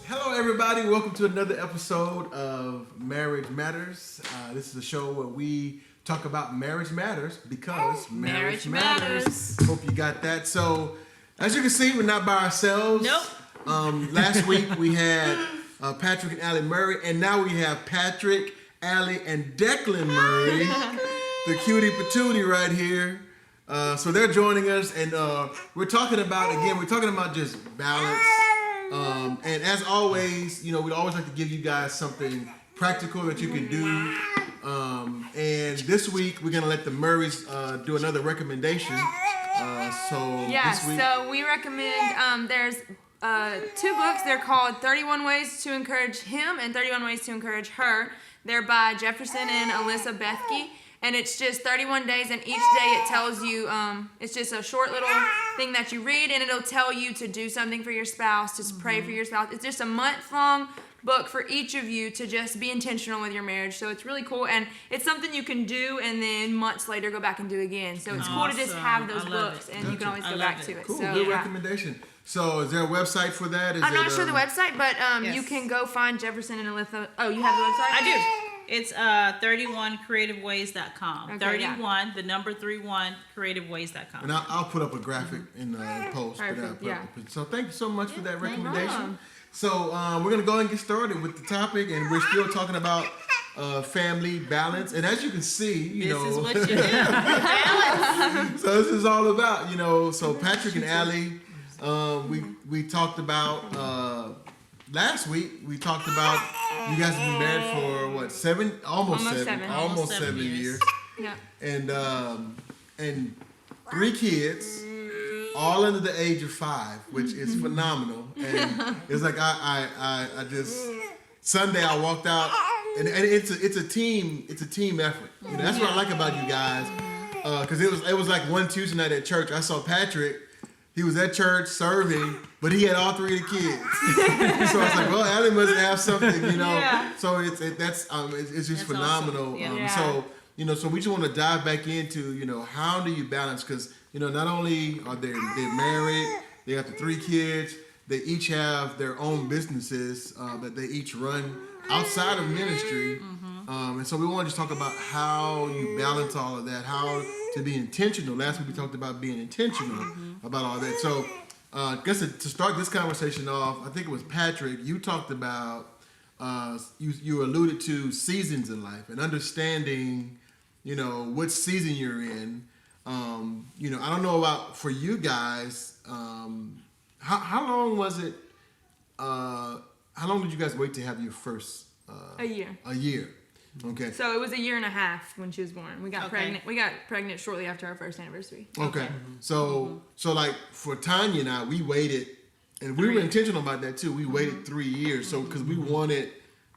Hello, everybody. Welcome to another episode of Marriage Matters. This is a show where we talk about marriage matters because marriage matters. Hope you got that. So, as you can see, we're not by ourselves. Nope. Last week we had Patrick Allie Murray, and now we have Patrick, Allie, and Declan Murray, the cutie patootie right here. So they're joining us, and we're talking about just balance. And as always, you know, we'd always like to give you guys something practical that you can do. And this week we're gonna let the Murrays do another recommendation. This week, so we recommend. There's 2 books. They're called 31 Ways to Encourage Him and 31 Ways to Encourage Her. They're by Jefferson and Alyssa Bethke. And it's just 31 days, and each day it tells you, it's just a short little thing that you read, and it'll tell you to do something for your spouse, to pray for your spouse. It's just a month-long book for each of you to just be intentional with your marriage. So it's really cool, and it's something you can do and then months later go back and do again. So it's cool to just have those books, and you can always go back to it. Cool, so, good recommendation. So is there a website for that? I'm not sure the website, but you can go find Jefferson and Alyssa. Oh, you have the website? I do. It's 31creativeways.com. Okay, 31, the number 31, creativeways.com. And I'll put up a graphic in the post. Perfect, So thank you so much for that recommendation. So we're going to go ahead and get started with the topic, and we're still talking about family balance. And as you can see, this is what you do. Balance. So this is all about, so Patrick and Allie, we talked about... last week we talked about you guys have been married for what, almost seven years. Yeah. And 3 kids, all under the age of 5, which is phenomenal. And it's like I just Sunday I walked out, and it's a team effort. That's what I like about you guys, because it was like one Tuesday night at church. I saw Patrick. He was at church serving, but he had all 3 of the kids. So I was like, well, Allie must have something, Yeah. So it's just phenomenal. Awesome. Yeah. So we just want to dive back into, how do you balance? Because, not only are they're married, they got the 3 kids, they each have their own businesses that they each run outside of ministry. And so we want to just talk about how you balance all of that, how to be intentional. Last week we talked about being intentional about all that. So I guess to start this conversation off, I think it was Patrick, you talked about, you alluded to seasons in life and understanding, what season you're in. I don't know about for you guys, how long was it, how long did you guys wait to have your first? A year. A year. Okay. So it was 1.5 years when she was born. We got pregnant. We got pregnant shortly after our first anniversary. Okay. So like for Tanya and I, we waited, and we were intentional about that too. We waited 3 years. So because we wanted,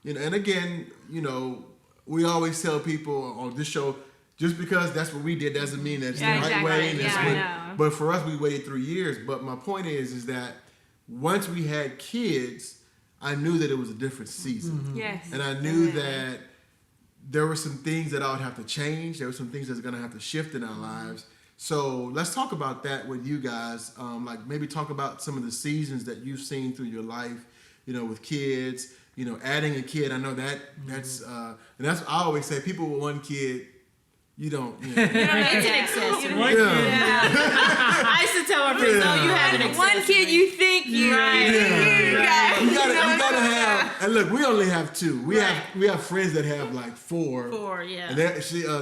and again, we always tell people on this show, just because that's what we did doesn't mean that's the right way. And but for us, we waited 3 years. But my point is that once we had kids, I knew that it was a different season. Yes. And I knew that there were some things that I would have to change. There were some things that's going to have to shift in our lives. So let's talk about that with you guys. Like maybe talk about some of the seasons that you've seen through your life, with kids, adding a kid. I know that's, and that's, I always say people with 1 kid, you don't. It's an accessory. I used to tell my friends, you have an accessory. 1 kid, you think you right. You gotta have. And look, we only have 2. We have friends that have like 4. 4, yeah. And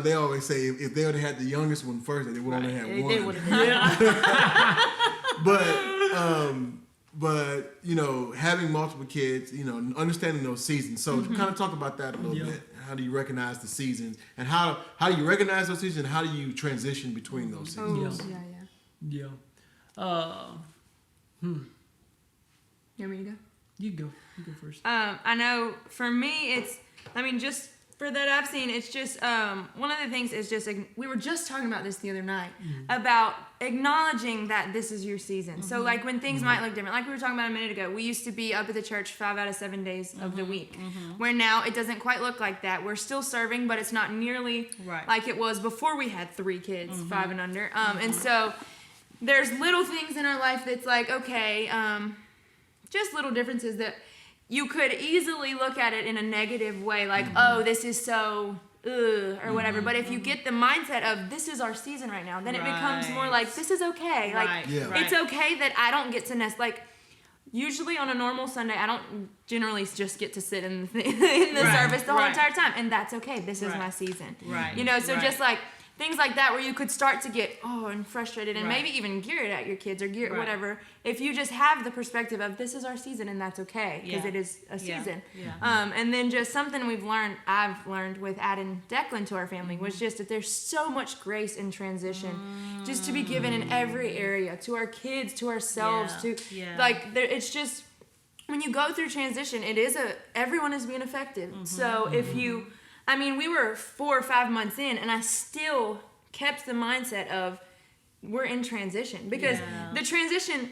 they always say if they would have had the youngest one first, they would only have 1. They would have. But having multiple kids, understanding those seasons. So kind of talk about that a little bit. How do you recognize the seasons, and how do you recognize those seasons, and how do you transition between those seasons? Yeah. You want me to go? You go first. I know for me, just for that I've seen, it's just one of the things is just we were just talking about this the other night about acknowledging that this is your season. So like when things might look different, like we were talking about a minute ago, we used to be up at the church 5 out of 7 days of the week, where now it doesn't quite look like that. We're still serving, but it's not nearly like it was before we had 3 kids, 5 and under. And so there's little things in our life that's like, okay, just little differences that you could easily look at it in a negative way, like, oh, this is so, or whatever. But if you get the mindset of this is our season right now, then it becomes more like this is okay. Like it's okay that I don't get to nest. Like usually on a normal Sunday, I don't generally just get to sit in the service the whole entire time, and that's okay. This is my season. You know, so just like things like that where you could start to get and frustrated and maybe even gear it at your kids or gear whatever. If you just have the perspective of this is our season and that's okay because it is a season. And then just something I've learned with adding Declan to our family was just that there's so much grace in transition just to be given in every area, to our kids, to ourselves, it's just when you go through transition, everyone is being affected. So if you we were 4 or 5 months in, and I still kept the mindset of we're in transition. Because the transition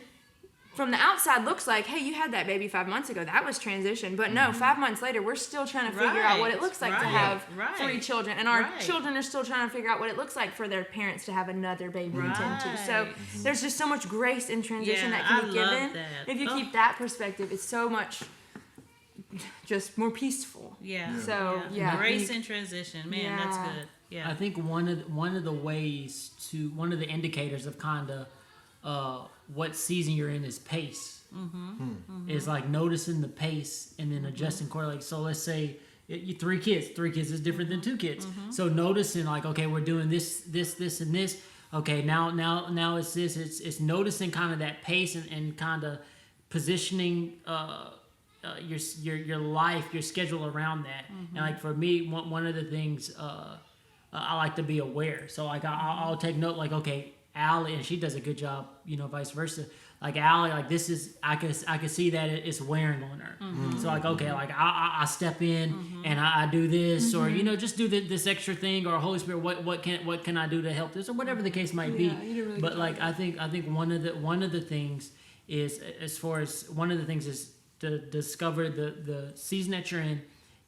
from the outside looks like, hey, you had that baby 5 months ago. That was transition. But no, 5 months later, we're still trying to figure out what it looks like to have 3 children. And our children are still trying to figure out what it looks like for their parents to have another baby to tend to. So there's just so much grace in transition that can be given. If you keep that perspective, it's so much just more peaceful. Grace and transition, man, that's good. I think one of the indicators of kind of what season you're in is pace. Is like noticing the pace and then adjusting accordingly. So let's say you 3 kids. 3 kids is different than 2 kids. So noticing like, okay, we're doing this, and this. Okay, now it's this. It's noticing kind of that pace and kind of positioning your life, your schedule around that. And like for me, one of the things I like to be aware. So like I'll take note, like, okay, Allie, and she does a good job, vice versa. Like Allie, like this is I can see that it's wearing on her. So like, okay, like I step in and I do this, or just do this extra thing, or Holy Spirit, what can I do to help this, or whatever the case might be. Really but like I think one of the things is, as far as one of the things is to discover the season that you're in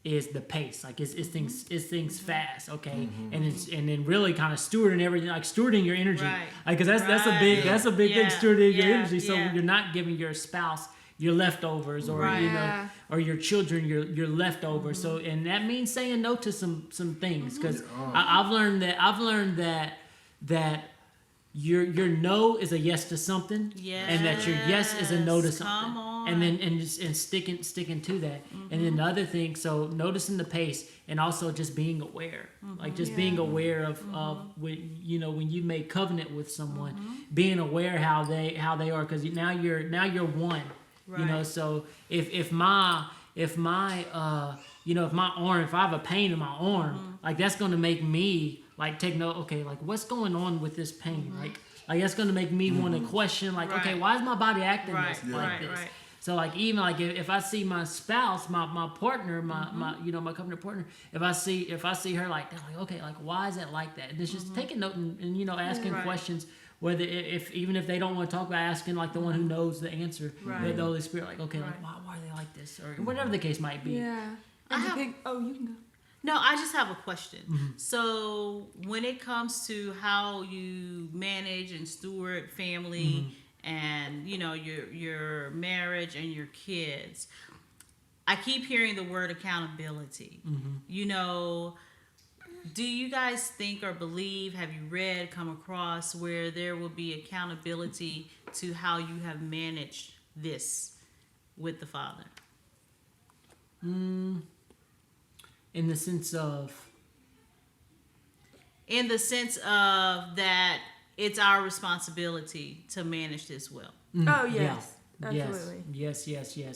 is the pace. Like it's things fast, okay, and then really kind of stewarding everything, like stewarding your energy, like because that's a big thing, stewarding your energy. So you're not giving your spouse your leftovers, or or your children your leftovers. So and that means saying no to some things, because I've learned that your no is a yes to something, and that your yes is a no to something. And sticking to that. And then the other thing, so noticing the pace, and also just being aware, like just being aware of when you make covenant with someone, being aware how they are, because now you're one, So if my arm, if I have a pain in my arm, like that's going to make me like take note. Okay, like what's going on with this pain? Like that's going to make me want to question, like, okay, why is my body acting like this? So like even like if I see my spouse, my partner, my covenant partner, if I see her like that, like, okay, like why is it like that? And it's just taking note and asking questions, whether even if they don't want to talk about, asking like the one who knows the answer, the Holy Spirit, like, okay, like why are they like this, or whatever the case might be. You can go. No, I just have a question. So when it comes to how you manage and steward family, and your marriage and your kids, I keep hearing the word accountability. Do you guys think or believe, have you read, come across where there will be accountability to how you have managed this with the Father? In the sense of that it's our responsibility to manage this well. Oh, yes. Absolutely. Yes.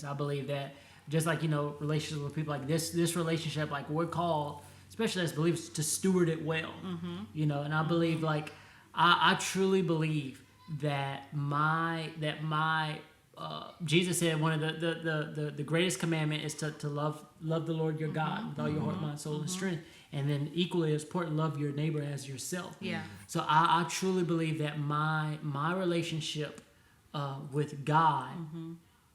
I believe that. Just like, relationships with people, like this relationship, like we're called, especially as believers, to steward it well. And I believe, like, I truly believe that Jesus said one of the greatest commandment is to love the Lord your God with all your heart, mind, soul, and strength. And then equally as important, love your neighbor as yourself. Yeah. So I truly believe that my relationship with God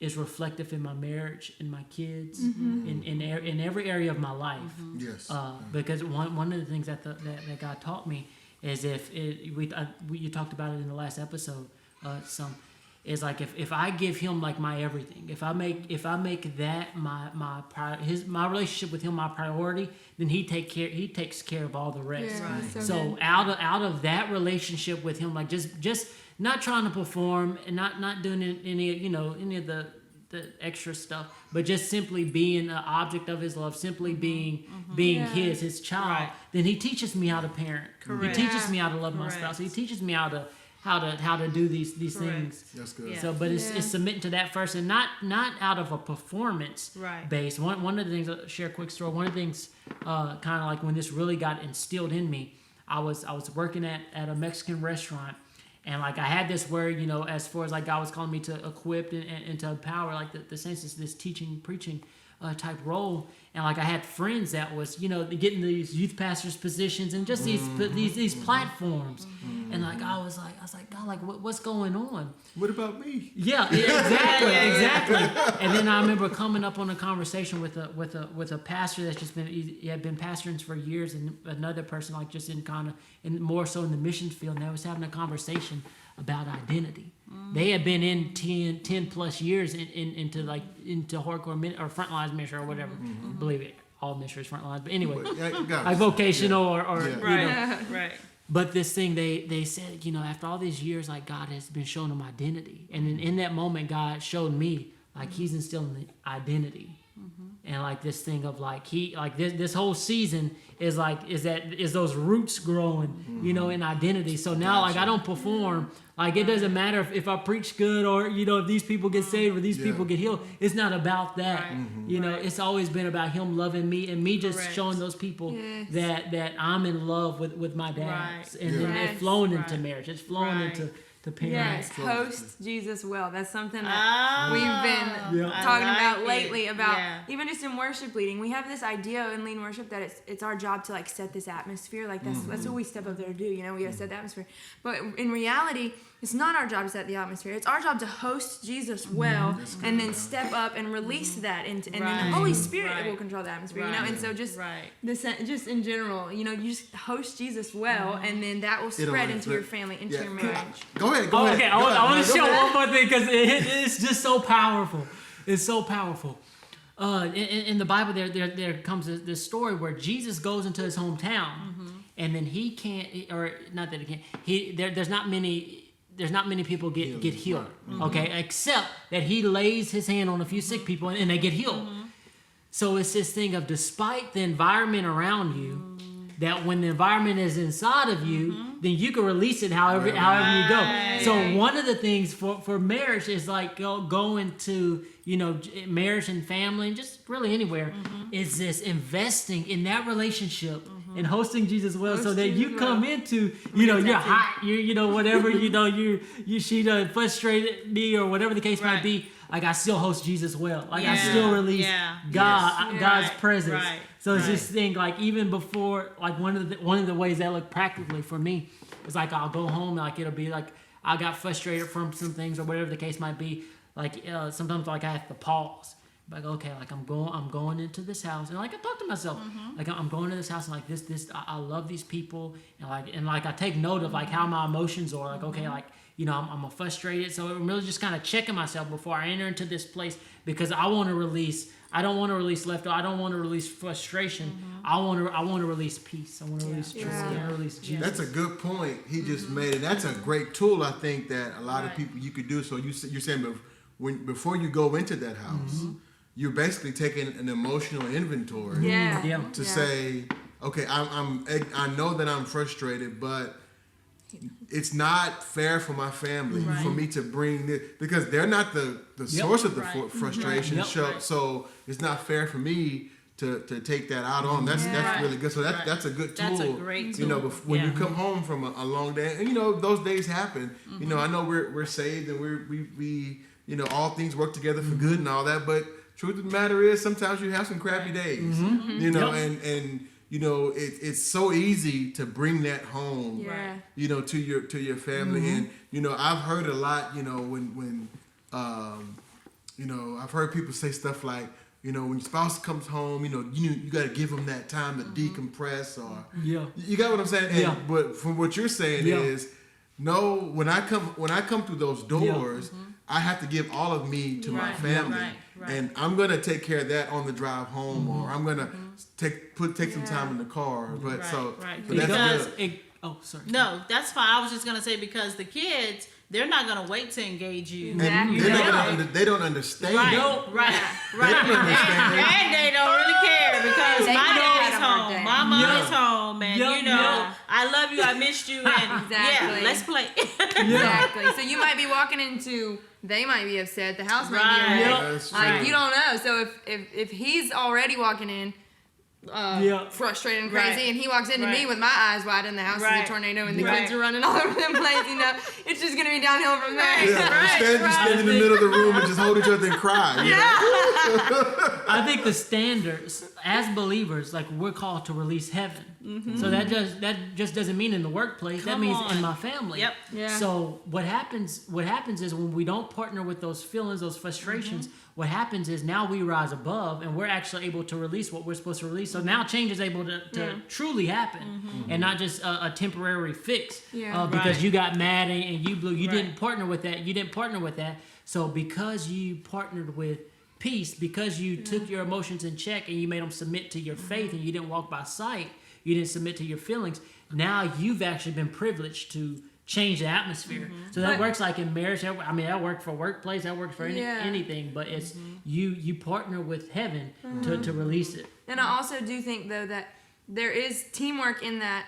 is reflective in my marriage, in my kids, in every area of my life. Yes. Because one of the things that God taught me is you talked about it in the last episode, some, is like if I give him like my everything, if I make that my relationship with him my priority, then he takes care of all the rest. Yeah, Right. so good. out of that relationship with him, like just not trying to perform and not doing any of the extra stuff, but just simply being an object of his love, simply being his child. Right. Then he teaches me how to parent. Correct. He teaches me how to love my Correct. spouse. He teaches me how to do these Correct. things. That's good. Yeah. So, but it's submitting to that first, and not out of a performance Right. base. One of the things, I'll share a quick story. One of the things, kind of like when this really got instilled in me, I was working at a Mexican restaurant, and like I had this where, as far as like God was calling me to equip and to empower, like the sense is this teaching, preaching type role. And like I had friends that was, getting these youth pastors positions and just these platforms. And like I was like, God, like what's going on? What about me? Yeah, exactly. And then I remember coming up on a conversation with a pastor that's just he had been pastoring for years, and another person like just more so in the missions field, and they was having a conversation about identity. They had been in 10 plus years into hardcore or frontline ministry or whatever. I believe it. All ministry is frontline, but anyway, like vocational or Right. But this thing, they said, after all these years, like God has been showing them identity. And in that moment, God showed me, like he's instilling the identity. And like this thing of like, this whole season is those roots growing, in identity. So now like I don't perform. Like it doesn't matter if I preach good or, if these people get saved or these people get healed. It's not about that. Right. It's always been about him loving me and me just Correct. showing those people Yes. that I'm in love with my dad. Right. And then Yes. it's flowing into Right. marriage. It's flowing Right. into Yes, parenting. host Jesus well. That's something that we've been Yeah. talking I about like lately. it. About Yeah. even just in worship leading, we have this idea in lean worship that it's our job to like set this atmosphere. Like that's what we step up there to do. We gotta set the atmosphere. But in reality, it's not our job to set the atmosphere. It's our job to host Jesus well, and then step up and release that into, and then Right. the Holy Spirit Right. will control the atmosphere. Right. And so just Right. just in general, you just host Jesus well, and then that will spread into your family, into your marriage. Go ahead. Oh, okay. I want to share one more thing because it's just so powerful. It's so powerful. In the Bible, there comes this story where Jesus goes into his hometown, and then he can't, or not that he can't. There's not many people get healed. Okay, except that he lays his hand on a few sick people and they get healed. So it's this thing of, despite the environment around you, that when the environment is inside of you, then you can release it however you go. So one of the things for marriage is like going to, marriage and family and just really anywhere, is this investing in that relationship and hosting Jesus well, so that you come into, you're hot, whatever, she done frustrated me or whatever the case might be. Like I still host Jesus well. Like I still release God's Right. presence. Right. So it's this thing, like even before, like one of the ways that look practically for me is like I'll go home, like it'll be like I got frustrated from some things or whatever the case might be. Like sometimes like I have to pause. Like, okay, like I'm going into this house, and like I talk to myself, like I'm going to this house, and like this I love these people, and like I take note of like how my emotions are. Like, okay, like I'm frustrated, so I'm really just kind of checking myself before I enter into this place, because I want to release. I don't want to release leftover. I don't want to release frustration. I want to release peace. I want to release joy. I want to release Jesus. That's a good point he just made, and that's a great tool I think that a lot of people you could do. So you're saying before you go into that house, you're basically taking an emotional inventory to say, okay, I know that I'm frustrated, but it's not fair for my family for me to bring this, because they're not the source of the frustration. So it's not fair for me to take that out on. That's really good. So that's a good tool. That's a great tool. When you come home from a long day, and those days happen. I know we're saved and we all things work together for good and all that, but truth of the matter is sometimes you have some crappy days. And it's so easy to bring that home, to your family. And I've heard a lot, when I've heard people say stuff like, when your spouse comes home, you got to give them that time to decompress, or you got what I'm saying. But from what you're saying is, no, when I come through those doors, I have to give all of me to my family, and I'm gonna take care of that on the drive home, or I'm gonna take some time in the car. But but that's good. Sorry. No, that's fine. I was just gonna say because the kids, they're not gonna wait to engage you. Exactly. They don't understand. Right, it. right. They don't understand it. And they don't really care because They my might dad have is had a hard home, day. my mom is home, and I love you, I missed you, and Exactly. let's play. Exactly. So you might be walking into, they might be upset, the house might be Right. upset. That's Like true. you don't know. So if he's already walking in frustrated and crazy, Right. and he walks into me Right. with my eyes wide and the house is Right. a tornado and the Right. kids are running all over the place, it's just gonna be downhill from there. Just stand in the middle of the room and just hold each other and cry. You know? I think the standards as believers, like we're called to release heaven. So that just doesn't mean in the workplace. That Come means on. in my family. Yep. Yeah. So what happens is when we don't partner with those feelings, those frustrations, what happens is now we rise above and we're actually able to release what we're supposed to release. So now change is able to truly happen and not just a temporary fix because Right. you got mad and you blew. You Right. didn't partner with that. You didn't partner with that. So because you partnered with peace, because you took your emotions in check and you made them submit to your faith and you didn't walk by sight, you didn't submit to your feelings, now you've actually been privileged to change the atmosphere. So that works like in marriage. I mean, that works for workplace, that works for anything, but it's you partner with heaven to release it. And I also do think though that there is teamwork in that.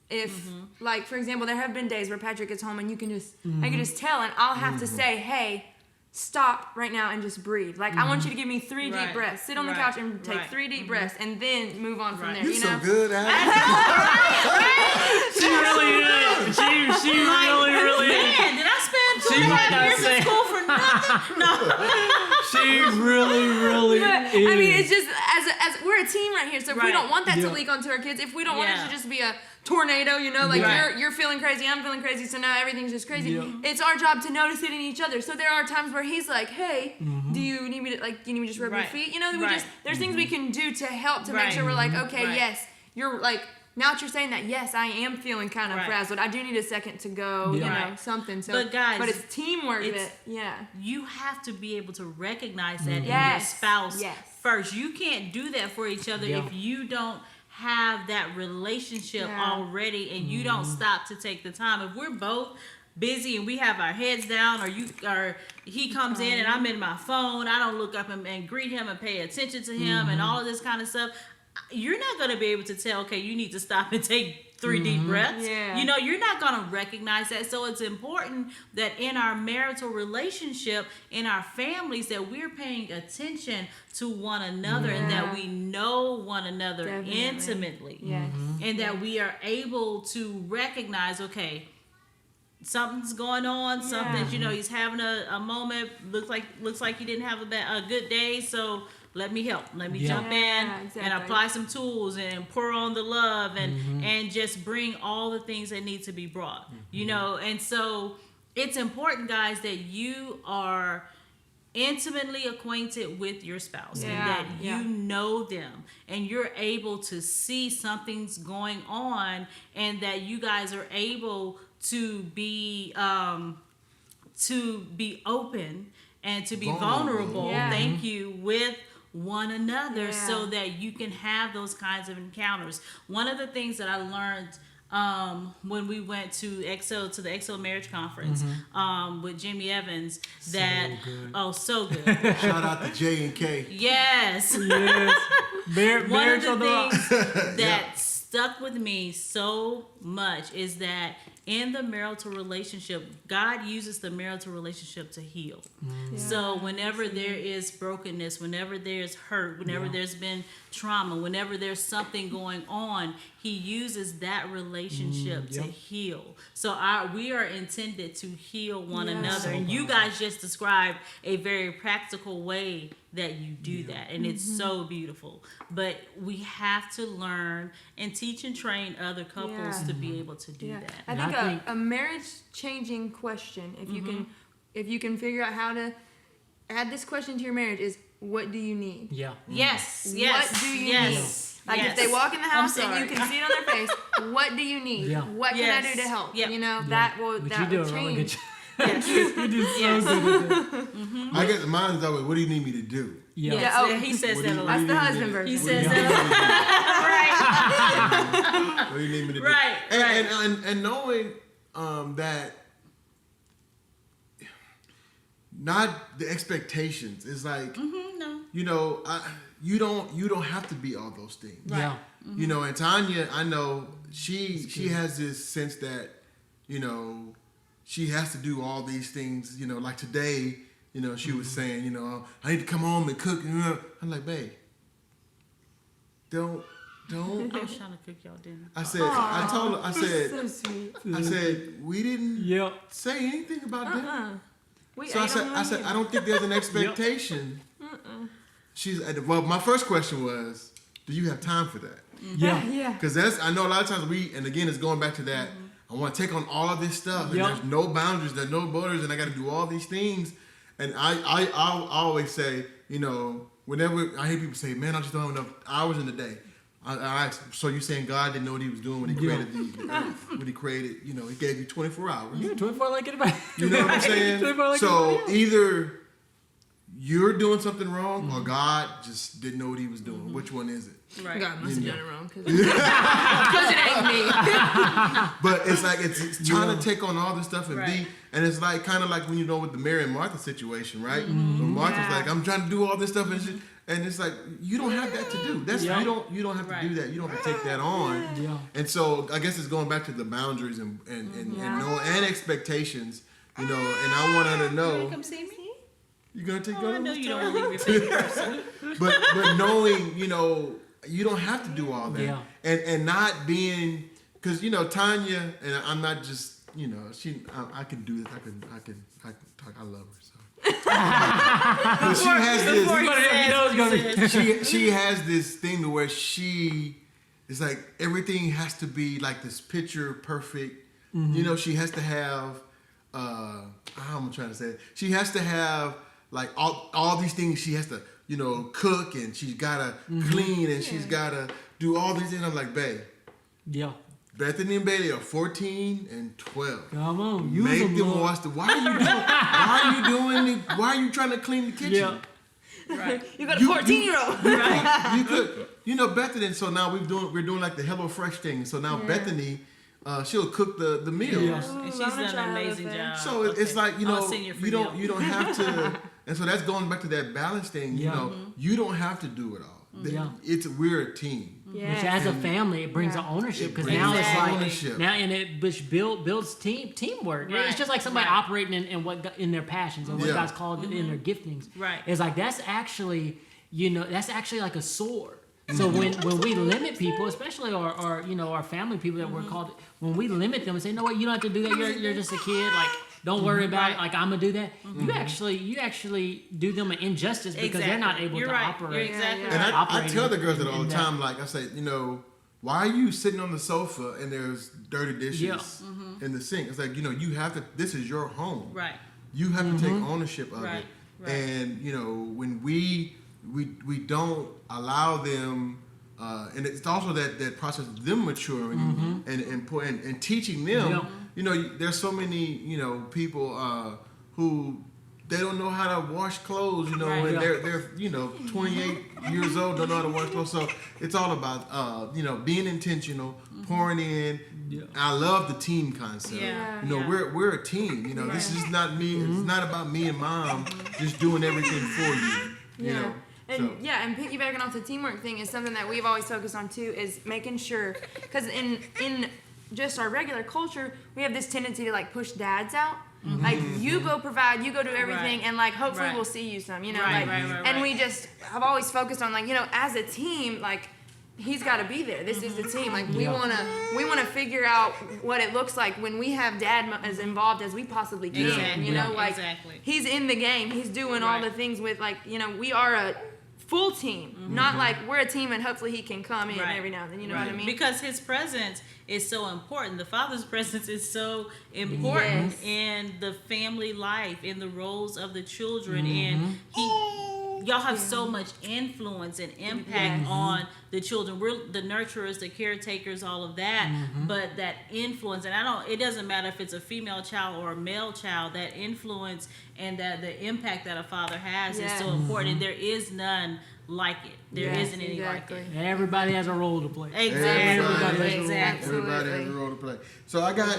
If like for example, there have been days where Patrick gets home and you can just I can just tell, and I'll have to say, hey, stop right now and just breathe. Like I want you to give me 3 deep Right. breaths. Sit on the Right. couch and take Right. 3 deep breaths, and then move on from Right. there. You're You so know. good at it. She really is. She really is. Man, did I spend She might 2.5 not years say- in school for nothing? No. She really But, is. I mean, it's just as we're a team right here. So if we Right. don't want that Yeah. to leak onto our kids, if we don't want it Yeah. to just be a tornado, like Right. you're feeling crazy, I'm feeling crazy, so now everything's just crazy. Yeah. It's our job to notice it in each other. So there are times where he's like, "Hey, do you need me to just rub your Right. feet?" We Right. just there's things we can do to help to make Right. sure we're like, "Okay, Right. yes, you're like." Now that you're saying that, yes, I am feeling kind of Right. frazzled. I do need a second to go, Yeah. Right. something. So, But guys, but it's teamwork. it's- Yeah. You have to be able to recognize that in your Yes. spouse Yes. first. You can't do that for each other Yeah. if you don't have that relationship Yeah. already and you don't stop to take the time. If we're both busy and we have our heads down, or he comes in and I'm in my phone, I don't look up and greet him and pay attention to him and all of this kind of stuff, you're not going to be able to tell, okay, you need to stop and take 3 deep breaths. Yeah. You're not going to recognize that. So it's important that in our marital relationship, in our families, that we're paying attention to one another and that we know one another Definitely. intimately. Yes. And that we are able to recognize, okay, something's going on, something, he's having a moment, looks like he didn't have a good day, so let me help. Let me jump in and exactly. apply some tools and pour on the love and just bring all the things that need to be brought. And so it's important, guys, that you are intimately acquainted with your spouse and that you know them and you're able to see something's going on and that you guys are able to be open and to be vulnerable. Yeah. Thank you, with one another, Yeah. so that you can have those kinds of encounters. One of the things that I learned when we went to the XO Marriage Conference with Jimmy Evans, that so good. Shout out to J and K. Yes. Yes. One of Marriage on the the rock. things that stuck with me so much is that in the marital relationship, God uses the marital relationship to heal. So whenever there is brokenness, whenever there's hurt, whenever there's been trauma, whenever there's something going on, he uses that relationship to heal. So we are intended to heal one another. And you guys just described a very practical way that you do that. And it's so beautiful. But we have to learn and teach and train other couples to be able to do that. I think a marriage changing question, if you can figure out how to add this question to your marriage, is what do you need? Yeah. Yes. What do you need? Like Yes. if they walk in the house and sorry. you can see it on their face, what do you need? Yeah. What can I do to help? Yep. You know, Yeah. that will But that you do will a really good change. job. Yes. You do so Yes. good at that. I guess mine's always, what do you need me to do? Yeah. Yes. Yeah, oh, He says What that do a you- lot. That's the What do you husband need? version. He What do you says need that me to do? right. What do you need me to do? Right, And knowing that not the expectations is like, No. you know, you don't have to be all those things. Right. Yeah. You know, and Tanya, I know she has this sense that, you know, she has to do all these things. You know, like today, you know, she was saying, you know, I need to come home and cook. I'm like, babe, don't. I was trying to cook y'all dinner. I said, I told her, I said, So sweet. I said, we didn't Yep. say anything about that. We So I ate said, on I said, I don't think there's an expectation. She's well. My first question was, do you have time for that? Yeah. Yeah. Because that's, I know a lot of times and again, it's going back to that. I want to take on all of this stuff, and Yep. there's no boundaries, there's no borders, and I got to do all these things. And I'll always say, you know, whenever I hear people say, man, I just don't have enough hours in the day. I ask, so you saying God didn't know what he was doing when he created the earth, when he created, you know, he gave you 24 hours. You're 24 like anybody. You know what I'm saying? 24 like So anybody else. either you're doing something wrong or God just didn't know what he was doing. Which one is it? Right. God must have Yeah. done it wrong because it ain't me. But it's like it's trying to take on all this stuff and Right. and it's like kind of like when you know with the Mary and Martha situation, right? When Martha's Yeah. like, I'm trying to do all this stuff and it's like you don't have that to do. That's Yeah. you don't have to do Right. that. You don't have to take that on. Yeah. And so I guess it's going back to the boundaries and expectations, you know. And I want her to know Come see me? you're gonna take Oh, I on know this you time? don't want to leave your favorite person. but knowing, you know, you don't have to do all that, Yeah. and not being, because you know Tanya, and I'm not just, you know, I can do this, I can talk, I love her so. But she has Before he this, says what he says. she has this thing to where she is like everything has to be like this picture perfect. You know, she has to have how am I trying to say it? She has to have like all these things. She has to, you know, cook, and she's gotta clean, and she's gotta do all these things. I'm like, babe, Yeah. Bethany and Bailey are 14 and 12. Come on. Use Make them Lord. watch why are you trying to clean the kitchen? Yeah. Right. You got a 14-year-old. You could, you know, Bethany. So now we're doing like the Hello Fresh thing. So now Bethany, she'll cook the meals. Yeah. And she's I'm gonna done try an that amazing thing. job. So it's Okay. like, you I'll know, send you a free you don't meal. have to, and so that's going back to that balance thing. You Yeah. know, you don't have to do it all. Yeah. We're a team. Which as a family, it brings an ownership because brings now it's Exactly. like ownership. now and it builds teamwork. Right. It's just like somebody Right. operating in their passions or what Yeah. God's called in their giftings. Right. It's like that's actually like a sword. So when we limit people, especially our you know our family people that we're called, when we limit them and say, no, what, you don't have to do that. You're just a kid. Like don't worry about it. Like I'm gonna do that. You actually do them an injustice because they're not able You're to right. operate. You're exactly And right. I operating tell the girls that all in the that. time. Like I say, you know, why are you sitting on the sofa and there's dirty dishes Yeah. in the sink? It's like, you know, you have to. This is your home. Right. You have to take ownership of Right, it. right. And you know, when we don't allow them, and it's also that process of them maturing and teaching them. Yeah. You know, there's so many, you know, people who they don't know how to wash clothes. You know, Right. and Yeah. they're you know 28 years old, don't know how to wash clothes. So it's all about you know, being intentional, pouring in. Yeah. I love the team concept. Yeah. You know, Yeah. we're a team. You know, this is not me. It's not about me and mom just doing everything for you. You know. And So- and piggybacking off the teamwork thing is something that we've always focused on too, is making sure, because in just our regular culture, we have this tendency to like push dads out. Like you go provide, you go do everything, Right. and like hopefully Right. we'll see you some, you know. Right, like, right, and right. we just have always focused on like, you know, as a team, like he's got to be there. This is the team. Like we Yeah. wanna figure out what it looks like when we have dad as involved as we possibly can. Exactly. You know, Yeah. like Exactly. he's in the game. He's doing all Right. the things with like, you know, we are a full team, not like we're a team and hopefully he can come in Right. every now and then. You know Right. what I mean? Because his presence is so important. The father's presence is so important Yes. in the family life, in the roles of the children, and he y'all have so much influence and impact on the children. We're the nurturers, the caretakers, all of that. But that influence, and it doesn't matter if it's a female child or a male child, that influence and that the impact that a father has is so important. There is none like it. There isn't any like it. Everybody has a role to play. Exactly. Everybody has a role to play. So I got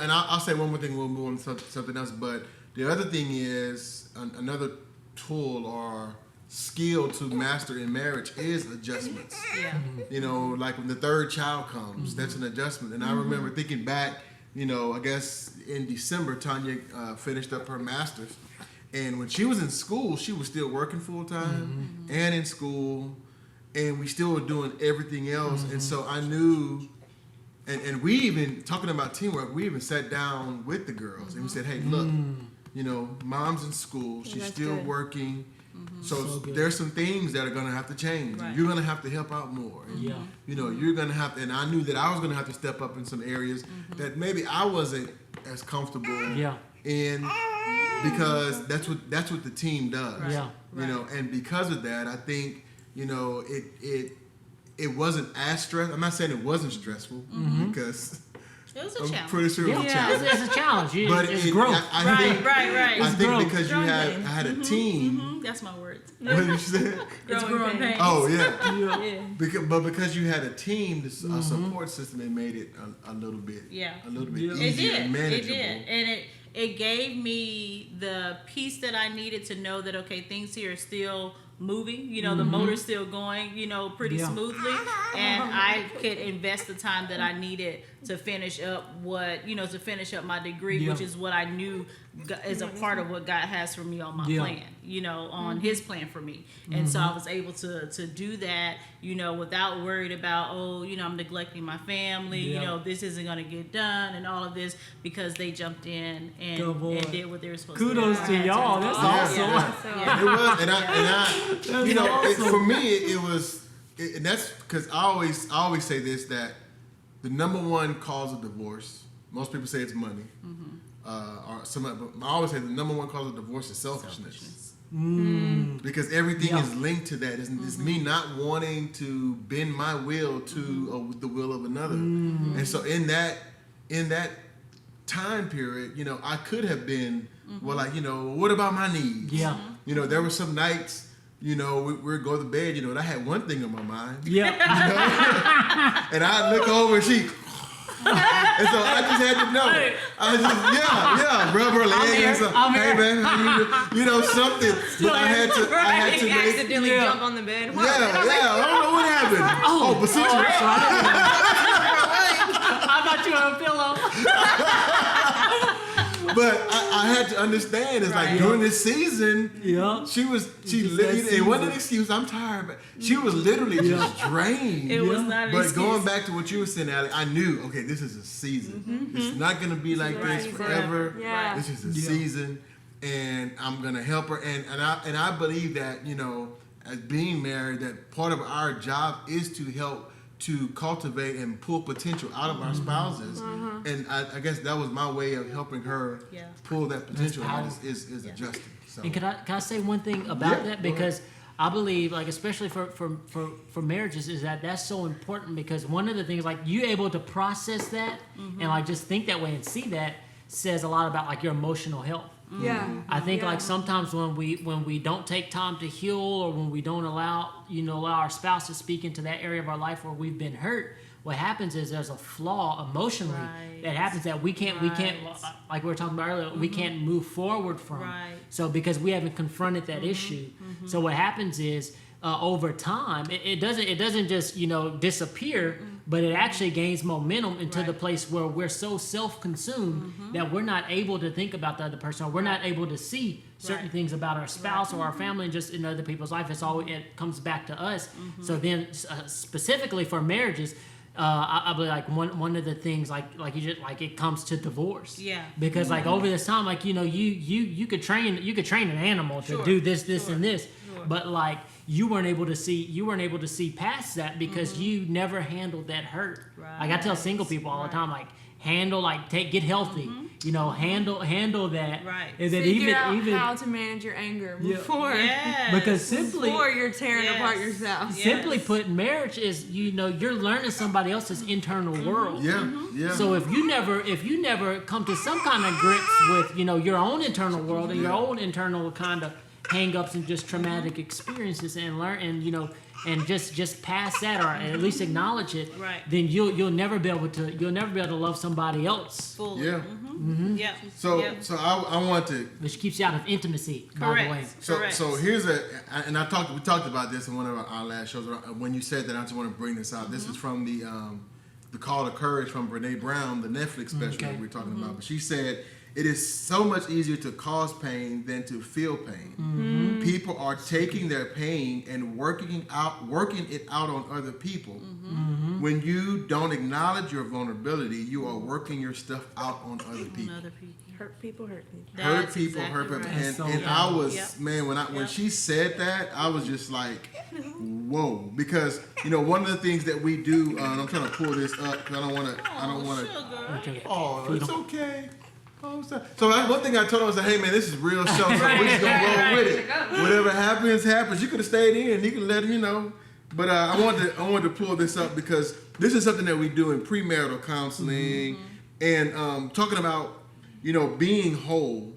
and I'll say one more thing. We'll move on to something else. But the other thing is another tool or skill to master in marriage is adjustments. Yeah. You know, like when the third child comes, that's an adjustment. And I remember thinking back, you know, I guess in December, Tanya finished up her master's. And when she was in school, she was still working full time and in school, and we still were doing everything else. And so I knew, and we even, talking about teamwork, we even sat down with the girls and we said, hey, look, you know, mom's in school, she's still working. So there's some things that are going to have to change. Right. You're going to have to help out more. And, you know, you're going to have to, and I knew that I was going to have to step up in some areas that maybe I wasn't as comfortable in, because that's what the team does. Right. You know, and because of that, I think, you know, it wasn't as stressful. I'm not saying it wasn't stressful because It was a I'm challenge. pretty sure it was a challenge. It's a challenge. But It's growth. I think, Right. I think growth. because Growing I pains. had a team. That's my words. What did you say? It's growing pains. Oh yeah. Yeah. Because you had a team, a support system, it made it a little bit easier It and manageable. did. And it gave me the peace that I needed to know that, okay, things here are still moving, you know, the motor's still going, you know, pretty smoothly, and I could invest the time that I needed to finish up my degree, which is what I knew is a part of what God has for me on my plan, you know, on His plan for me. And so I was able to do that, you know, without worried about, I'm neglecting my family, you know, this isn't going to get done and all of this, because they jumped in and did what they were supposed to do. Kudos to y'all. That's awesome. It was, and I you know, awesome. for me, it was, and that's because I always say this, that the number one cause of divorce, most people say it's money, or but I always say the number one cause of divorce is selfishness. Because everything is linked to that. It's me not wanting to bend my will to the will of another. And so in that time period, you know, I could have been, well, like, you know, what about my needs? Yeah. You know, there were some nights, you know, we'd go to bed, you know, and I had one thing on my mind. Yeah. You know? And I'd look over and she, and so I just had to know. I just, rub her leg and something. Hey man, how you do? You know, something. But I had to make, accidentally jump on the bed. I don't know what happened. But since How about you on a pillow? But I had to understand, it's like during this season, she it wasn't an excuse, I'm tired, but she was literally just drained. It was not an excuse. But going back to what you were saying, Allie, I knew, okay, this is a season. It's not going to be like this forever. Yeah. This is a season, and I'm going to help her. And I believe that, you know, as being married, that part of our job is to help to cultivate and pull potential out of our spouses. And I guess that was my way of helping her pull that potential out is adjusting. So. And can I say one thing about that? Because I believe, like, especially for marriages, is that's so important, because one of the things, like, you able to process that and like just think that way and see that says a lot about like your emotional health. Yeah. I think like sometimes when we don't take time to heal, or when we don't allow our spouse to speak into that area of our life where we've been hurt, what happens is there's a flaw emotionally that happens that we can't like we were talking about earlier, we can't move forward from. So because we haven't confronted that issue. So what happens is over time, it doesn't just disappear, but it actually gains momentum into the place where we're so self-consumed that we're not able to think about the other person, or we're not able to see certain things about our spouse or our family and just in other people's life. It comes back to us. So then specifically for marriages, I believe like one of the things like you just like it comes to divorce. Yeah. Because like over this time, like you could train an animal to do this and this, but like you weren't able to see past that because you never handled that hurt. Like I tell single people all the time, like get healthy. You know, handle that. Right. And then Figure out even how to manage your anger Yeah. before because simply you're tearing apart yourself. simply put, marriage is, you know, you're learning somebody else's internal world. Yeah. So if you never come to some kind of grips with, you know, your own internal world and your own internal kind of hang-ups and just traumatic experiences and learn and, you know, and just pass that or at least acknowledge it, Right. then you'll never be able to love somebody else, Fully. Yeah. Yeah. So Yep. so I want to. which keeps you out of intimacy, by the way. Correct. So here's and we talked about this in one of our last shows. When you said that, I just want to bring this out. This is from the Call to Courage from Brene Brown, the Netflix special that we're talking about. But she said, it is so much easier to cause pain than to feel pain. People are taking their pain and working it out on other people. When you don't acknowledge your vulnerability, you are working your stuff out on other people. Other people. Hurt people hurt people. Hurt That's people, exactly hurt people, right. and, So and good. I was Yep. man when Yep. she said that, I was just like, whoa, because you know one of the things that we do, and I'm trying to pull this up because I don't want to. Sugar. Okay. Oh, it's okay. Oh, so one thing I told him, I said, hey man, this is real show, so we just gonna roll with it. Whatever happens, happens. You could have stayed in, you can let him, you know. But I wanted to pull this up because this is something that we do in premarital counseling and talking about, you know, being whole.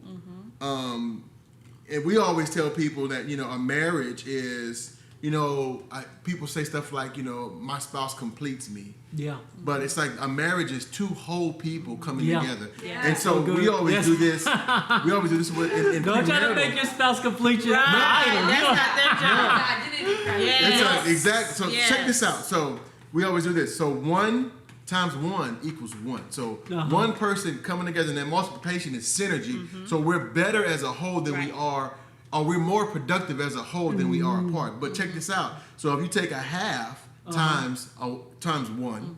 And we always tell people that, you know, a marriage is, you know, people say stuff like, you know, my spouse completes me. Yeah. But it's like a marriage is two whole people coming Yeah. together. Yeah. And so good. we always Yes. do this. We always do this in Don't try to premarital. make your spouse complete you. Right. No, That's not their job. Identity crisis. Yes. Exactly. So Yes. check this out. So we always do this. So 1 times 1 equals 1. So one person coming together, and that multiplication is synergy. So we're better as a whole than we Right. are, or we're more productive as a whole than we are apart. But check this out. So if you take a half times 1,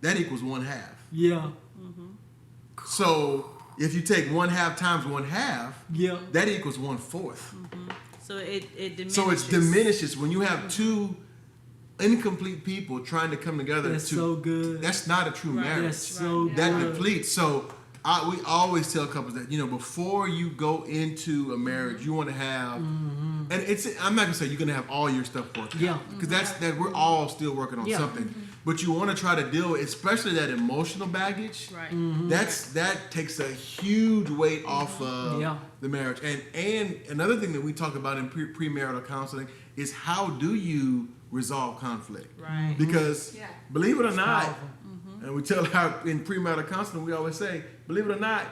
that equals 1/2. Yeah. So if you take 1/2 times 1/2, Yeah. that equals 1/4. So it diminishes. So it diminishes when you have two incomplete people trying to come together. That's so good. That's not a true marriage. That's so That good. depletes. So we always tell couples that, you know, before you go into a marriage, you want to have, and I'm not gonna say you're gonna have all your stuff worked out. Yeah. Because that we're all still working on Yeah. something. But you want to try to deal with, especially that emotional baggage. Right. That takes a huge weight off of Yeah. the marriage. And another thing that we talk about in premarital counseling is how do you resolve conflict? Right. Because believe it or not, powerful. and we tell how in premarital counseling we always say, believe it or not,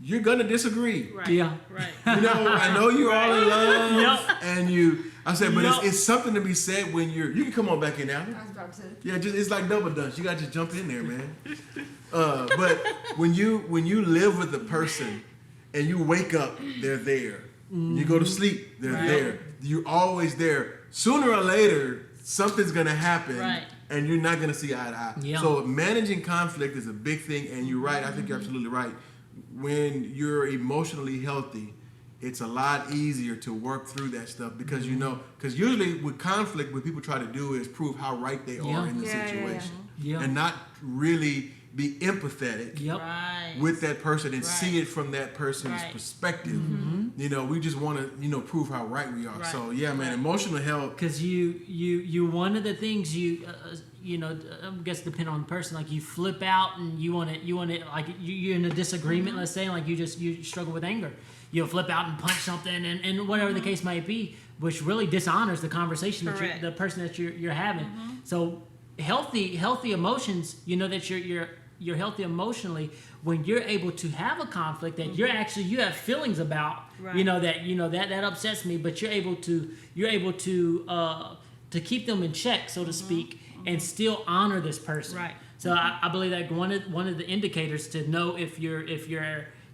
you're gonna disagree. Right. Yeah. Right. You know, I know you're all in love, Yep. and I said, but Yep. it's something to be said when you can come on back in now. I was about to say. Yeah, it's like double dutch. You gotta just jump in there, man. But when you live with a person and you wake up, they're there. You go to sleep, they're there. You're always there. Sooner or later, something's gonna happen, Right. and you're not gonna see eye to eye. Yeah. So managing conflict is a big thing, and you're right. I think you're absolutely right. When you're emotionally healthy, it's a lot easier to work through that stuff because because usually with conflict, what people try to do is prove how right they Yeah. are in the Yeah, yeah, yeah. situation, Yeah. and not really be empathetic Yep. Right. with that person and see Right. it from that person's Right. perspective. You know, we just want to prove how right we are. Right. So yeah, man, emotional health. Because you one of the things I guess depending on the person, like you flip out and you want to like you're in a disagreement, let's say, like you struggle with anger, you'll flip out and punch something and whatever the case might be, which really dishonors the conversation that Correct. the person that you're having. So healthy emotions, that you're healthy emotionally when you're able to have a conflict that you have feelings about, Right. that upsets me, but you're able to keep them in check, so to speak, and still honor this person. Right. So I believe that one of the indicators to know if you're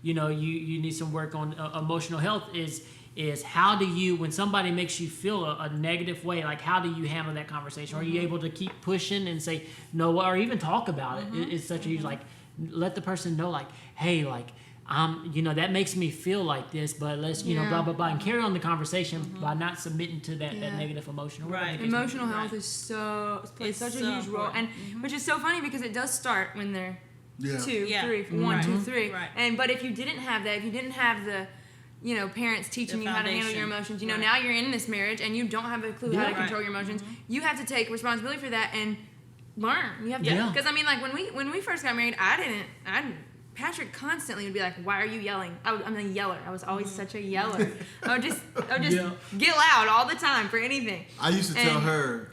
you need some work on emotional health is how do you, when somebody makes you feel a negative way, like how do you handle that conversation? Are you able to keep pushing and say no, or even talk about it? It's such a huge, like, let the person know, like, hey, like, that makes me feel like this, but let's, blah, blah, blah, and carry on the conversation by not submitting to that negative emotional. Right. Emotional health Right. is plays It's such a so huge role, and important. which is so funny because it does start when they're Yeah. 2, Yeah. 3, 1, 2, 3. Right. But if you didn't have that, if you didn't have the parents teaching The you how to handle foundation. your emotions, Right. now you're in this marriage and you don't have a clue how to Yeah. control your emotions. You have to take responsibility for that and learn. You have to, Yeah. because like when we first got married, Patrick constantly would be like, "Why are you yelling?" I'm a yeller. I was always such a yeller. I would just Yeah. get loud all the time for anything. I used to tell And- her,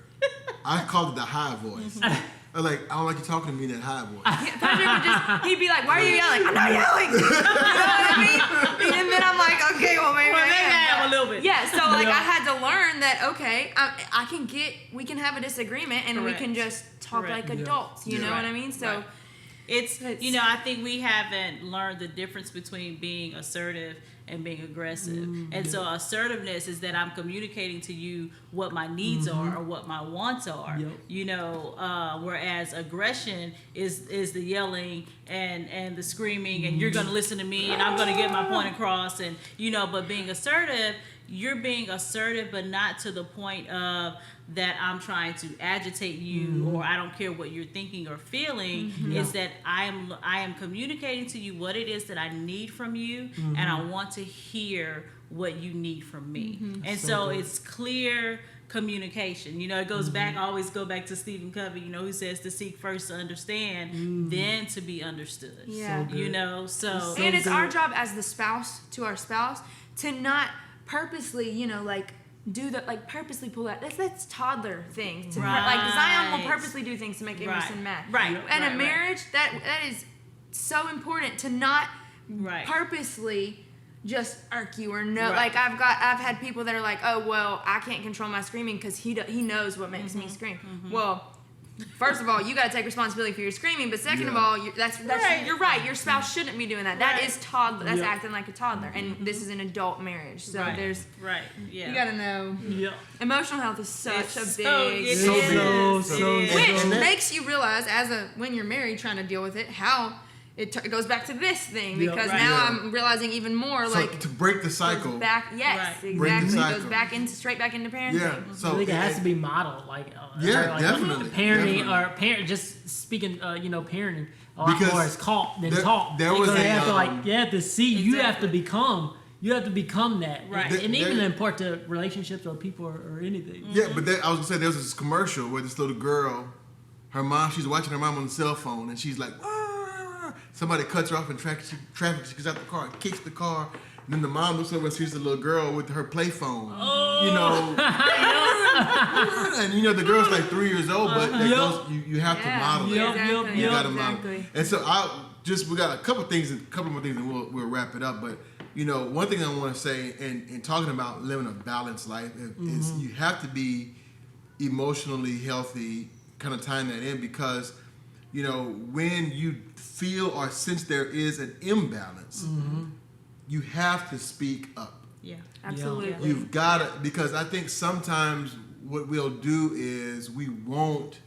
I called it the high voice. I was like, I don't like you talking to me in that high voice. Patrick he'd be like, "Why are you yelling?" "I'm not yelling." You know what I mean? And then I'm like, "Okay, well maybe I am." a little bit. Yeah, so I Yeah. had to learn that, okay, we can have a disagreement and we can Correct. just talk Correct. like adults, you Yeah. know what I mean? So Right. It's, It's- I think we haven't learned the difference between being assertive and being aggressive. And so assertiveness is that I'm communicating to you what my needs are or what my wants are. Yep. Whereas aggression is the yelling and the screaming and you're going to listen to me and I'm going to get my point across and but being assertive, you're being assertive but not to the point of that I'm trying to agitate you or I don't care what you're thinking or feeling. It's that I am communicating to you what it is that I need from you and I want to hear what you need from me. And so it's clear communication. It goes back, I always go back to Stephen Covey, who says to seek first to understand, then to be understood. Yeah. So good. So and it's good. our job as the spouse to our spouse to not purposely, purposely pull out. That's toddler things. Like Zion will Right. purposely do things to make Emerson mad. Right. And Right. a marriage, that is so important to not Right. purposely just irk you or no. Right. Like I've had people that are like, oh well, I can't control my screaming because he knows what makes me scream. Well, first of all, you got to take responsibility for your screaming, but second of Yeah. all, that's Right. you're right. Your spouse shouldn't be doing that. That Right. is toddler. That's Yeah. acting like a toddler, and this is an adult marriage. So Right. there's Right. Yeah. you got to know Yeah. emotional health is such It's a so- big it So is. big. So which And that- makes you realize when you're married trying to deal with it how it goes back to this thing Yeah. because Right. now Yeah. I'm realizing even more So like to break the goes cycle. back yes Right. Break the exactly cycle. goes back into straight back into parenting. Yeah. So I think it has to be modeled, Yeah, like definitely, parenting definitely. or parent. Just speaking, parenting a lot Because more is caught than there- taught. there was so they a, have to um, you have to see. You have to become. You have to become that. Right. And There- even in part to relationships or people or anything. Yeah, but I was gonna say there was this commercial where this little girl, she's watching her mom on the cell phone, and she's like, "Ah." Somebody cuts her off in traffic. She gets out the car, kicks the car, and then the mom looks over and sees the little girl with her play phone. And the girl's like 3 years old, but that Yep. goes, you have to model it. Yep, exactly. yep, You yep. got to model. Exactly. And so we got a couple more things, and we'll wrap it up. But one thing I want to say, in talking about living a balanced life, is you have to be emotionally healthy. Kind of tying that in because, when you feel or sense there is an imbalance, you have to speak up. Yeah. Absolutely. You've got to, because I think sometimes what we'll do is we won't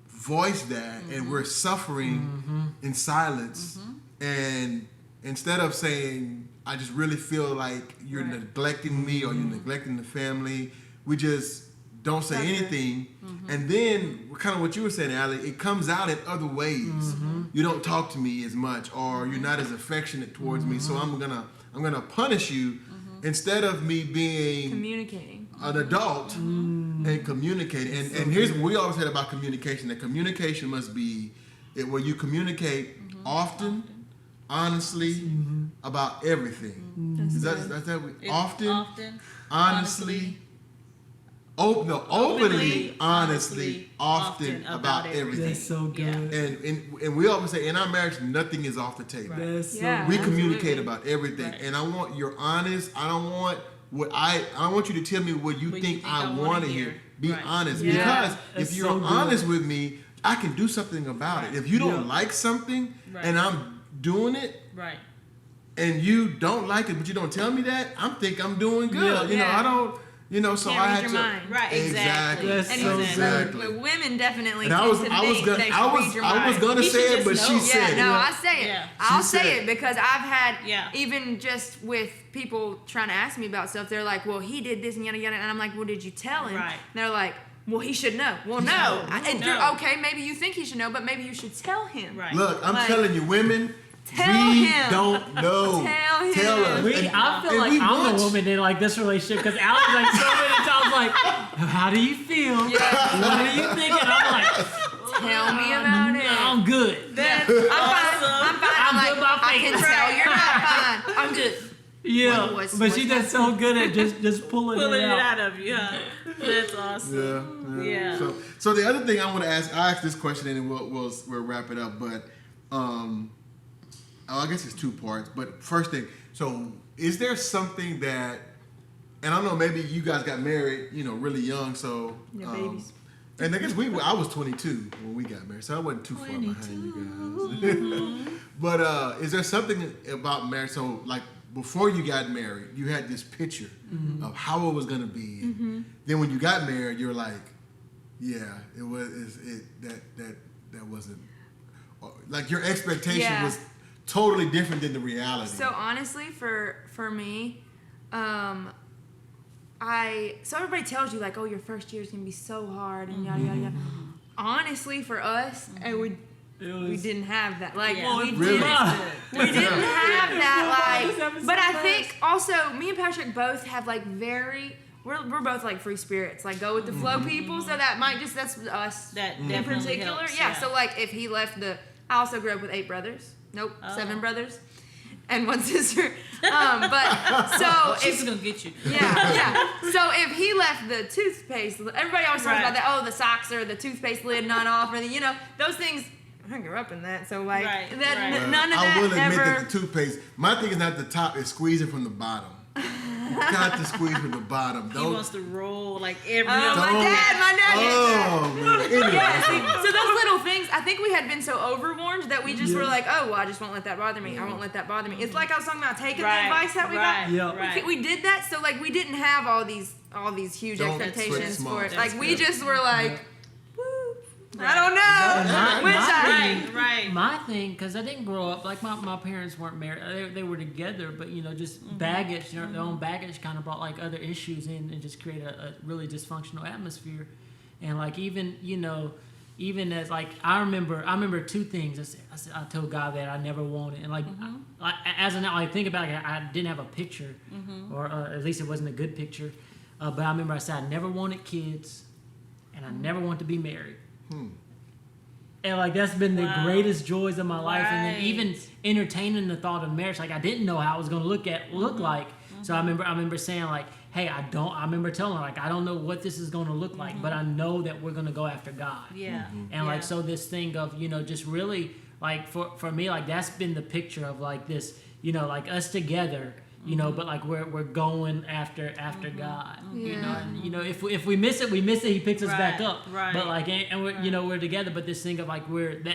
voice that and we're suffering in silence. And instead of saying, I just really feel like you're Right. neglecting me or you're neglecting the family, we just don't say Suffer. anything. And then kind of what you were saying, Allie, it comes out in other ways. You don't talk to me as much or you're not as affectionate towards me. So I'm gonna punish you instead of me being Communicating. an adult and communicating. And here's what we always said about communication: that communication must be where you communicate often, honestly, about everything. That's often, honestly, openly, honestly, often about everything. That's so good. And we always say in our marriage, nothing is off the table. That's so Yeah. We good. communicate about everything, Right. and I want you're honest. I don't want you to tell me what you think I want to hear. Be Right. honest, Yeah. because That's if you're so good. honest with me, I can do something about it. If you don't Yeah. like something Right. and I'm doing it, Right. and you don't like it, but you don't tell me that, I'm doing good. Yeah. I don't. So Can't I read had your to. mind. Right. Exactly. That's And so Exactly. but women definitely And I tend was to I was think gonna they should I was read your I was mind. gonna You say should it, but just she know. said Yeah, it. no, I say it. Yeah. I'll She say said it because I've had Yeah. even just with people trying to ask me about stuff. They're like, "Well, he did this and yada yada," and I'm like, "Well, did you tell him?" Right. And they're like, well, he should know. Well, no. Okay, maybe you think he should know, but maybe you should tell him. Right. Look, I'm Like, telling you, women, tell we him. don't know. Tell him. Tell us. I feel like I'm the woman in like this relationship because Alex like so many times like, how do you feel? Yeah. What are you thinking? I'm like, Tell me about it. I'm good. I'm fine. I'm good like, by I can faith. tell you're not fine. I'm good. Yeah, What's but she does so good at just pulling Pulling it it out. out of you. Huh? That's awesome. Yeah. So the other thing I want to ask, I asked this question and then we'll wrap it up. But I guess it's two parts. But first thing, so is there something that, and I don't know, maybe you guys got married, really young. So babies. And I guess I was 22 when we got married, so I wasn't too far behind you guys. But is there something about marriage? So like, before you got married, you had this picture of how it was going to be. Then when you got married, you're like, yeah, that wasn't, like your expectation was totally different than the reality. So honestly, for me, so everybody tells you like, oh, your first year is gonna be so hard and yada yada yada. Honestly, for us, we didn't have that. Like, we didn't have that. Like, but I think also me and Patrick both have like we're both like free spirits, like go with the flow people. So that that's us That in definitely particular. helps, Yeah. So like if he left I also grew up with 8 brothers. Nope, 7 brothers. And 1 sister. But so she's gonna get you. Yeah. So if he left the toothpaste, everybody always talks about that. Oh, the socks or the toothpaste lid not off, or those things. I grew up in that, so like none of that I will admit ever. that the toothpaste. My thing is not the top; it's squeezing from the bottom. You got to squeeze from the bottom. He wants to roll like every. My dad. Oh man. Anyway, Yeah, so those little things, I think we had been so overwarned that we just were like, oh, well, I just won't let that bother me. I won't let that bother me. It's like I was talking about taking the advice that we got. Yeah. We did that, so like we didn't have all these huge Don't expectations sweat for it. small. Like we just were like, woo, I don't know. My thing, because I didn't grow up like my parents weren't married; they were together, but just baggage, their own baggage, kind of brought like other issues in and just create a really dysfunctional atmosphere. And like even as like I remember 2 things. I told God that I never wanted, and like as an I think about it, I didn't have a picture, or at least it wasn't a good picture. But I remember I said I never wanted kids, and I never want to be married. And like that's been the greatest joys of my life. And then even entertaining the thought of marriage, like I didn't know how it was going to look like. So I remember saying like, hey, I remember telling her like, I don't know what this is going to look like, but I know that we're going to go after God. Yeah. And like, so this thing of, just really like for me, like that's been the picture of like this, like us together, but like we're going after God, and if we miss it, he picks us back up. Right. But like, and we're we're together. But this thing of like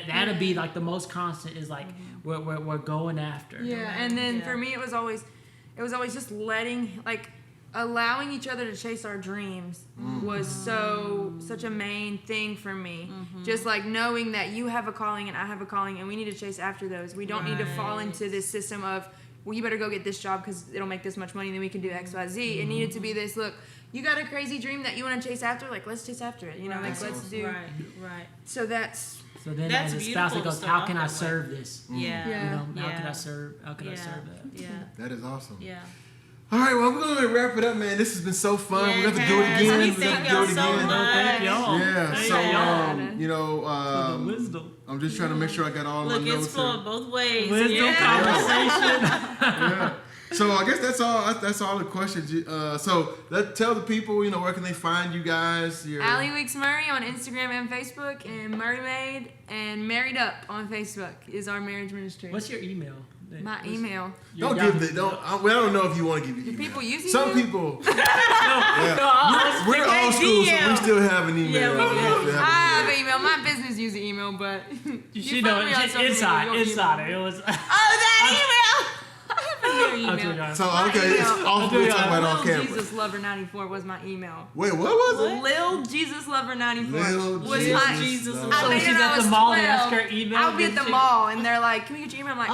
that'll be like the most constant is like we're going after. Yeah. And then for me, it was always just allowing each other to chase our dreams was such a main thing for me. Just like knowing that you have a calling and I have a calling, and we need to chase after those. We don't need to fall into this system of, well, you better go get this job because it'll make this much money, then we can do X, Y, Z. It needed to be this, look, you got a crazy dream that you want to chase after, like, let's chase after it. Let's do. Right. So that's... So then that's as a spouse, it goes, how can I serve this? Yeah. How can I serve that? Yeah. That is awesome. Yeah. All right, well, we're going to wrap it up, man. This has been so fun. We're going to have to do it again. We thank y'all so much. Thank y'all. Yeah, so, the wisdom. I'm just trying to make sure I got all my notes. Look, it's flowing both ways. Wisdom conversation. Yeah. So I guess that's all. That's all the questions. So tell the people, where can they find you guys? Allie Weeks Murray on Instagram and Facebook, and Murray Maid and Married Up on Facebook is our marriage ministry. What's your email? My email. Don't give the I don't know if you want to give your email. People use Some email? people. No, we're old school, so we still have an email. I have an email. My business use an email, but you know, inside. It was. That email. I have a new email. So it's off. We'll talk about it off camera. Jesus Lover 94 was my email. Wait, what was it? Lil Jesus Lover 94 Lil was my Jesus email. Lover. So she's at the mall and ask her email. I'll be at the mall and they're like, "Can we get your email?" I'm like,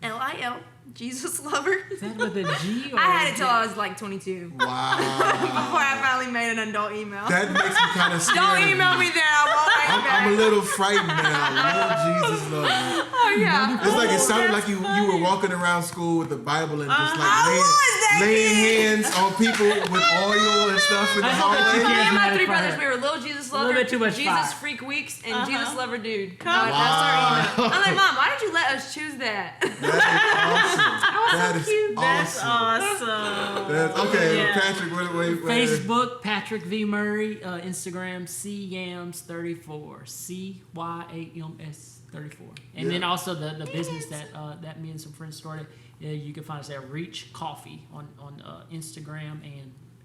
LIL Jesus Lover. Is that with a G? Or I had it till I was like 22. Wow. Before I finally made an then don't email. That makes me kind of scared. Don't email me there. I won't write back. I'm a little frightened now. Lord Jesus, Lord. Oh yeah. It's like it sounded like you were walking around school with the Bible and just like laying hands on people with oil and stuff in the I hope that hallway. you Me and my Charismatic three brothers, fire. we were Little Jesus A little Lover, bit too much Jesus fire. Freak Weeks, and Jesus Lover Dude. Come on. That's our email. I'm like, Mom, why did you let us choose that? That is awesome. That's awesome. awesome. That's, okay, Yeah. Patrick, wait. Facebook, Patrick V. Murray. Instagram, CYAMS34. CYAMS34. And then also the business that me and some friends started. You can find us at Reach Coffee on Instagram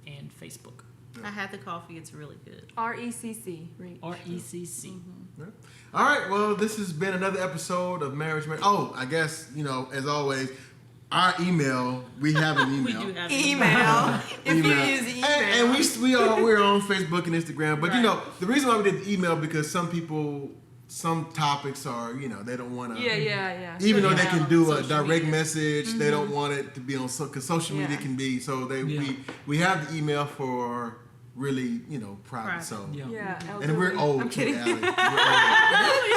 and Facebook. I had the coffee. It's really good. RECC. Reach. RECC. All right, well, this has been another episode of Marriage Man. Oh, I guess, as always, our email, we have an email. We do have Email. If you Email. use email. And we're on Facebook and Instagram. But, the reason why we did the email, because some topics are, they don't want to. Yeah. Even though they Yeah, can do a social direct media. message, they don't want it to be on because social media Yeah. can be. So we have the email for really, private. Private. So Yeah. and we're old I'm too, kidding. Allie. We're old.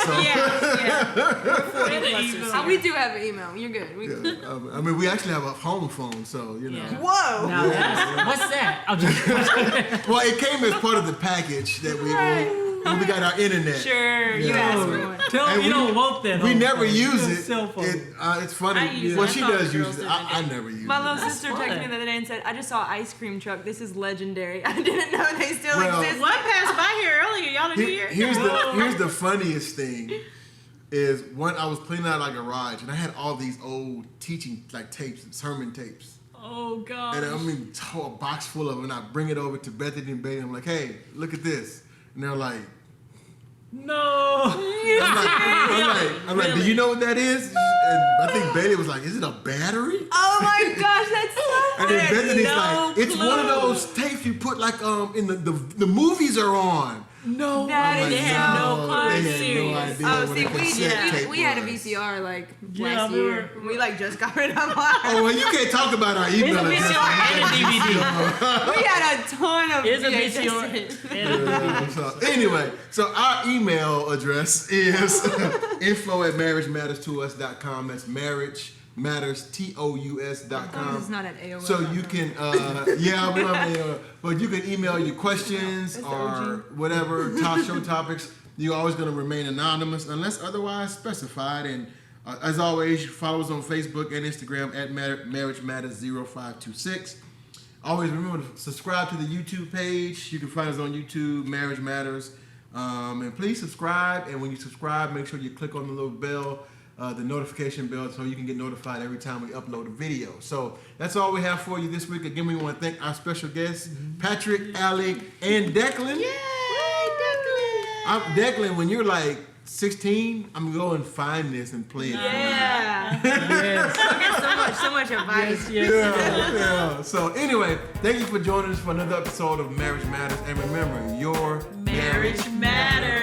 So, Yeah. We're 40 plus. We do have an email. You're good. We good. I mean, we actually have a home phone, so Yeah. Whoa. Now what's that? I'm just Well, it came as part of the package that when we got our internet. Sure. You Yeah. asked for one. tell And me you we- don't want that. We home never phone. use You it. got a Cell phone. It's funny. I use Well, it. I she thought does the use girls it. did I never use My it. little sister fun. texted me the other day and said, I just saw an ice cream truck. This is legendary. I didn't know they still Well, exist. One passed by here earlier. Y'all didn't hear? Here's the funniest thing is when I was cleaning out our garage and I had all these old teaching tapes, sermon tapes. Oh God. And I mean, a box full of them. And I bring it over to Bethany and Bailey. I'm like, hey, look at this. And they're like, No. I'm like, do you know what that is? And I think Bailey was like, is it a battery? Oh my gosh, that's so And then funny. Bethany's no like, it's one of clue. those tapes you put like in the movies are on. No. That I'm is like, They had no they clue. had no Serious. idea Oh, what see, a cassette tape we had a was. VCR Yeah, last I year. remember. We just got rid of ours. Oh, well, you can't talk about our It's email a address. VCR and a DVD. We had a ton of It's a VHS. VCR and a DVD. So anyway, so our email address is info@marriagematterstous.com. That's marriagematterstous.com. It's not at AOL. So you can, we don't have any, but you can email your questions That's the or whatever show topics. You're always going to remain anonymous unless otherwise specified. And as always, follow us on Facebook and Instagram at Marriage Matters 0526. Always remember to subscribe to the YouTube page. You can find us on YouTube, Marriage Matters. And please subscribe. And when you subscribe, make sure you click on the little bell, the notification bell, so you can get notified every time we upload a video. So that's all we have for you this week. Again, we want to thank our special guests, Patrick, Allie, and Declan. Yay, Declan. Declan, when you're like 16, I'm going to go and find this and play it. Yeah. Yes. I get so much advice. Yes. Yeah. So anyway, thank you for joining us for another episode of Marriage Matters. And remember, your Marriage matters.